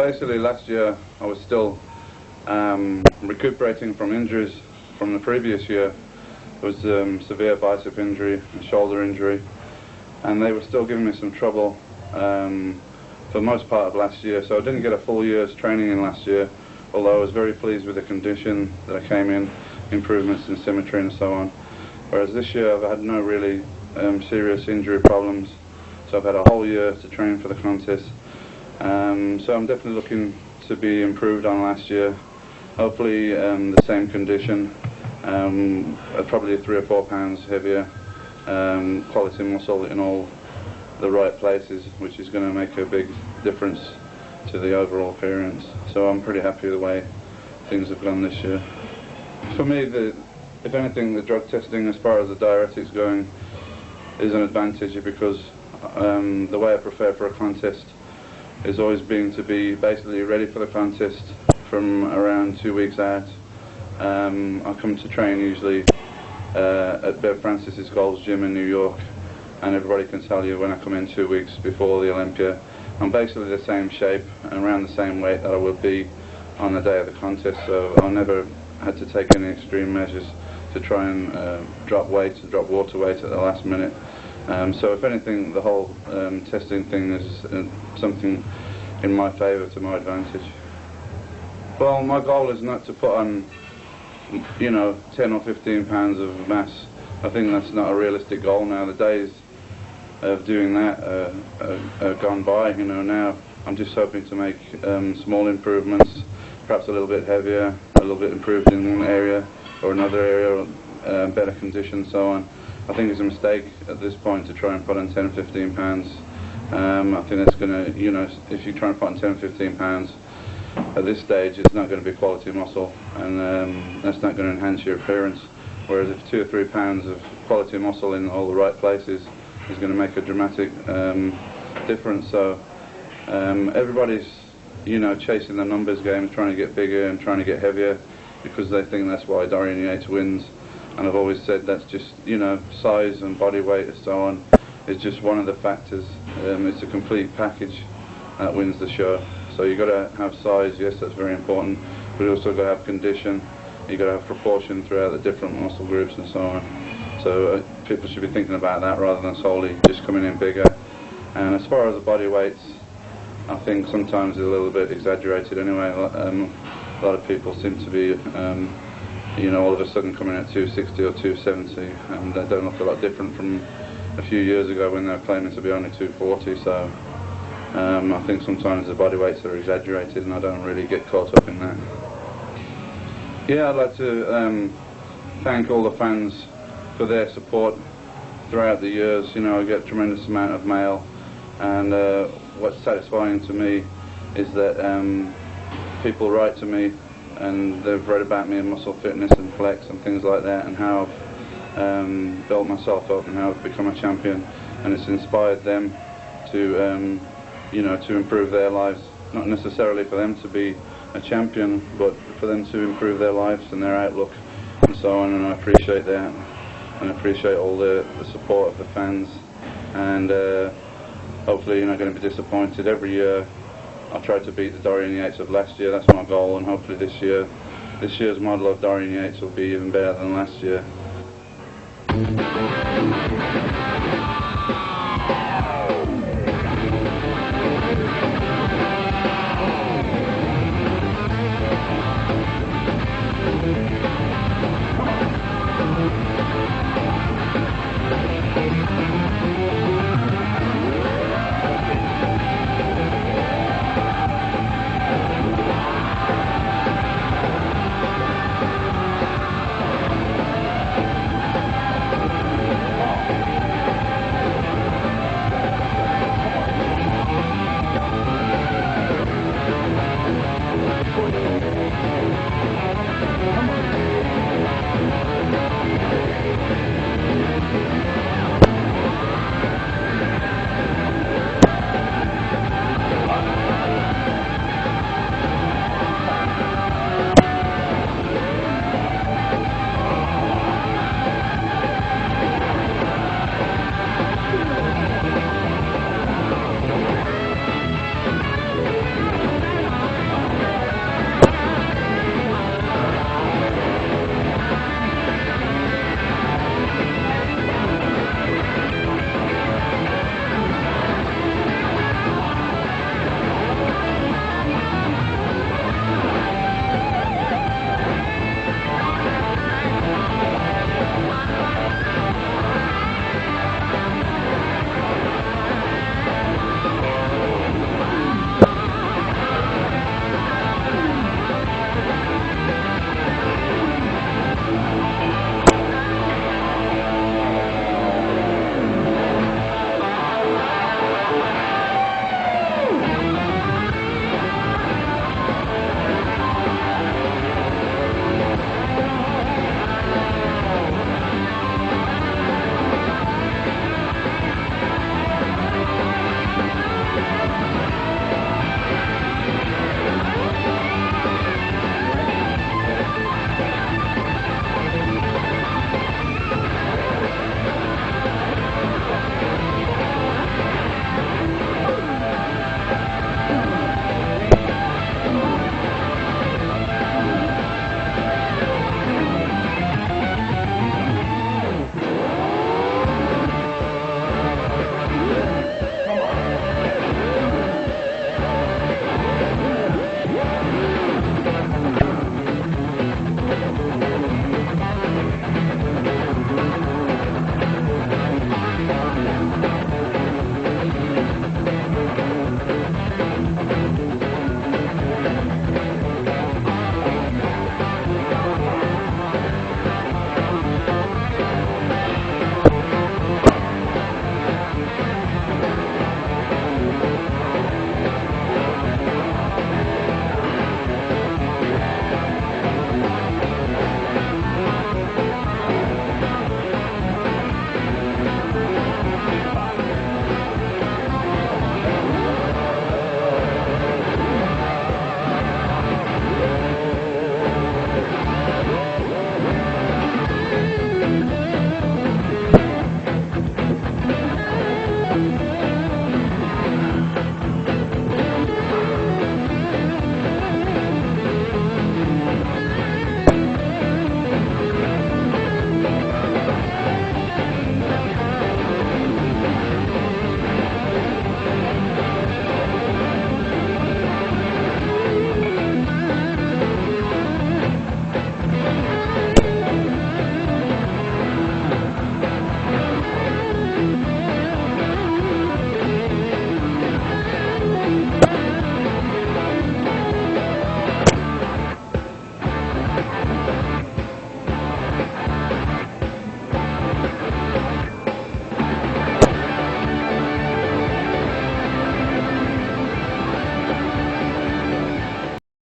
basically last year I was still recuperating from injuries from the previous year. It was severe bicep injury and shoulder injury, and they were still giving me some trouble for most part of last year, so I didn't get a full year's training in last year, although I was very pleased with the condition that I came in, improvements in symmetry and so on. Whereas this year I've had no really serious injury problems, so I've had a whole year to train for the contest. So I'm definitely looking to be improved on last year. Hopefully the same condition, probably 3 or 4 pounds heavier, quality muscle in all the right places, which is going to make a big difference to the overall appearance. So I'm pretty happy with the way things have gone this year. For me, if anything, the drug testing as far as the diuretics going is an advantage, because the way I prepare for a contest is always being to be basically ready for the contest from around 2 weeks out. I come to train usually at Bev Francis's Gold's Gym in New York, and everybody can tell you when I come in 2 weeks before the Olympia, I'm basically the same shape and around the same weight that I would be on the day of the contest, so I never had to take any extreme measures to try and drop weight, to drop water weight at the last minute. So if anything, the whole testing thing is something in my favour, to my advantage. Well, my goal is not to put on, 10 or 15 pounds of mass. I think that's not a realistic goal now. The days of doing that are gone by. Now I'm just hoping to make small improvements, perhaps a little bit heavier, a little bit improved in one area or another area, better condition, so on. I think it's a mistake at this point to try and put on 10 or 15 pounds. I think that's going to, if you try and put on 10 or 15 pounds at this stage, it's not going to be quality muscle, and that's not going to enhance your appearance. Whereas if 2 or 3 pounds of quality muscle in all the right places is going to make a dramatic difference. So everybody's, chasing the numbers game, trying to get bigger and trying to get heavier, because they think that's why Dorian Yates wins. And I've always said that's just, size and body weight and so on is just one of the factors. It's a complete package that wins the show. So you've got to have size, yes, that's very important, but you also got to have condition. You've got to have proportion throughout the different muscle groups and so on. So people should be thinking about that rather than solely just coming in bigger. And as far as the body weights, I think sometimes it's a little bit exaggerated anyway. A lot of people seem to be, all of a sudden coming at 260 or 270, and they don't look a lot different from a few years ago when they were claiming to be only 240. So I think sometimes the body weights are exaggerated, and I don't really get caught up in that. Yeah, I'd like to thank all the fans for their support throughout the years. I get a tremendous amount of mail, and what's satisfying to me is that people write to me and they've read about me in muscle fitness and flex and things like that, and how I've built myself up and how I've become a champion, and it's inspired them to to improve their lives. Not necessarily for them to be a champion, but for them to improve their lives and their outlook and so on, and I appreciate that, and I appreciate all the support of the fans, and hopefully you're not going to be disappointed. Every year I try to beat the Dorian Yates of last year, that's my goal, and hopefully this year's model of Dorian Yates will be even better than last year.